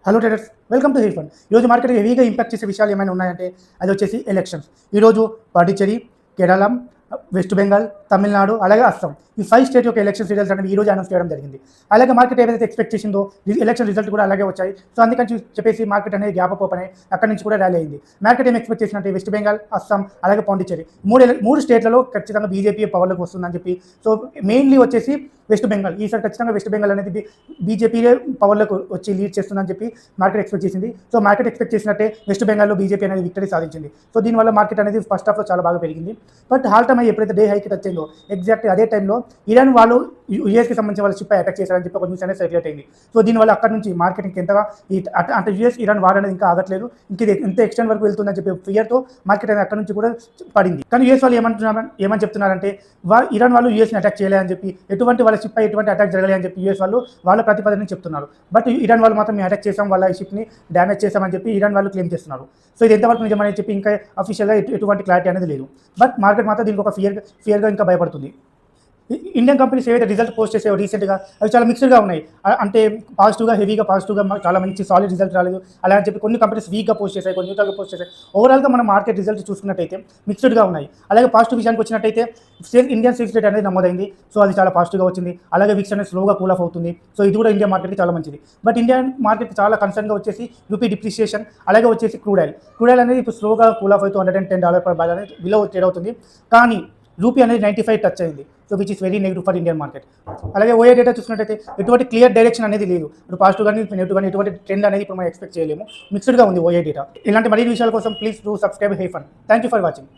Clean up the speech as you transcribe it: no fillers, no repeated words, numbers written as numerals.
Hello traders, welcome to hair fund. ఈరోజు market హెవీగా impact చేసే విషయాలు ఏమైనా ఉన్నాయంటే అది వచ్చేసి ఎలక్షన్స్. ఈరోజు పాండిచ్చేరి, కేరళ, వెస్ట్ బెంగాల్, తమిళనాడు అలాగే అస్సాం ఈ 5 స్టేట్ యొక్క ఎలక్షన్స్ రిజల్ట్స్ అనేవి ఈ రోజు అనౌన్స్ చేయడం జరిగింది. అలాగే మార్కెట్ ఏదైతే ఎక్స్పెక్ట్ చేసిందో ఎలక్షన్ రిజల్ట్ కూడా అలాగే వచ్చాయి. సో అందుకని చెప్పేసి మార్కెట్ అనేది గ్యాప్ అప్ ఓపెన్ అయ్యి అక్కడి నుంచి కూడా ర్యాలీ అయింది. మార్కెట్ ఏం ఎక్స్పెక్ట్ చేసినట్టే వెస్ట్ బెంగాల్, అస్సాం అలాగే పాండిచ్చేరి మూడు స్టేట్లలో ఖచ్చితంగా బీజేపీ పవర్లోకి వస్తుందని చెప్పి. సో మెయిన్లీ వచ్చేసి వెస్ట్ బెంగాల్ ఈసారి ఖచ్చితంగా వెస్ట్ బెంగాల్ అనేది బీజేపీయే పవర్లోకి వచ్చి లీడ్ చేస్తుందని చెప్పి మార్కెట్ ఎక్స్పెక్ట్ చేసింది. సో మార్కెట్ ఎక్స్పెక్ట్ చేసినట్టే వెస్ట్ బెంగాల్లో బీజేపీ అనేది విక్టరీ సాధించింది. సో దీనివల్ల మార్కెట్ అనేది ఫస్ట్ హాఫ్లో చాలా బాగా పెరిగింది. బట్ హాల్ట్ అయ్యి ఎప్పుడైతే డే హైకి టచ్ అయిందో ఎగ్జాక్ట్ అదే టైంలో ఇరాన్ వాళ్ళు యూఎస్కి సంబంధించిన వాళ్ళ షిప్ అటాక్ చేశారని చెప్పి ఒక న్యూస్ అనేది సర్క్యులేట్ అయింది. సో దీనివల్ల అక్కడ నుంచి మార్కెట్ ఇంకెంతగా అంటే యూఎస్ ఇరాన్ వార్ అనేది ఇంకా ఆగట్లేదు, ఇంక ఇది ఎంత ఎక్స్టెండ్ వరకు వెళ్తుందని చెప్పి ఫియర్తో మార్కెట్ అనేది అక్కడ నుంచి కూడా పడింది. కానీ యూఎస్ వాళ్ళు ఏమని చెప్తున్నారంటే ఇరాన్ వాళ్ళు యూఎస్ని అటాక్ చేయలేదని చెప్పి, ఎటువంటి వాళ్ళ షిప్ ఎటువంటి అటాక్ జరగలేదు అని చెప్పి యూఎస్ వాళ్ళు వాళ్ళ ప్రతిపాదన చెప్తున్నారు. బట్ ఇరాన్ వాళ్ళు మాత్రం మేము అటాక్ చేసాం, వాళ్ళ షిప్ని డ్యామేజ్ చేసామని చెప్పి ఇరాన్ వాళ్ళు క్లెయిమ్ చేస్తున్నారు. సో ఇది ఎంతవరకు నిజమని చెప్పి ఇంకా అఫీషియల్గా ఎటువంటి క్లారిటీ అనేది లేదు. బట్ మార్కెట్ మాత్రం దీనికి ఒక ఫియర్గా ఇంకా భయపడుతుంది. ఇండియన్ కంపెనీస్ ఏవైతే రిజల్ట్ పోస్ట్ చేసాయో రీసెంట్గా అవి చాలా మిక్స్డ్గా ఉన్నాయి. అంటే హెవీగా పాజిటివ్గా చాలా మంచి సాలిడ్ రిజల్ట్ రాలేదు. అలా అని చెప్పి కొన్ని కంపెనీస్ వీక్గా పోస్ట్ చేశాయి, కొన్ని న్యూట్రల్గా పోస్ట్ చేశాయి. ఓవరాల్గా మనం మార్కెట్ రిజల్ట్ చూసుకున్నట్టయితే మిక్స్డ్గా ఉన్నాయి. అలాగే పాజిటివ్ విషయానికి వచ్చినట్టయితే ఇండియన్ సేల్స్ రేట్ అనేది నమోదైంది. సో అది చాలా పాజిటివ్గా వచ్చింది. అలాగే విక్స్ అనేది స్లోగా కూల్ ఆఫ్ అవుతుంది. సో ఇది కూడా ఇండియా మార్కెట్కి చాలా మంచిది. బట్ ఇండియన్ మార్కెట్ చాలా కన్సర్న్గా వచ్చేసి రూపీ డిప్రిసియేషన్, అలాగే వచ్చేసి క్రూడ్ ఆయిల్ అనేది ఇప్పుడు స్లోగా కూల్ ఆఫ్ అవుతూ $110 per barrel అనేది బిలో ట్రేడ్ అవుతుంది. కానీ రూపీ అనేది 95 టచ్ అయింది. So which is very negative for Indian market. అలాగే ఓఏ డేటా చూసుకున్నట్టయితే ఎటువంటి క్లియర్ డైరెక్షన్ అనేది లేదు. ఇప్పుడు పాజిటివ్ కానీ నెగిటివ్ కానీ ఎటువంటి ట్రెండ్ అనేది ఇప్పుడు మనం ఎక్స్పెక్ట్ చేయలేము. మిక్స్డ్గా ఉంది ఓఏ డేటా. ఇలాంటి మరిన్ని విషయాల కోసం please do subscribe hair fund. Thank you for watching.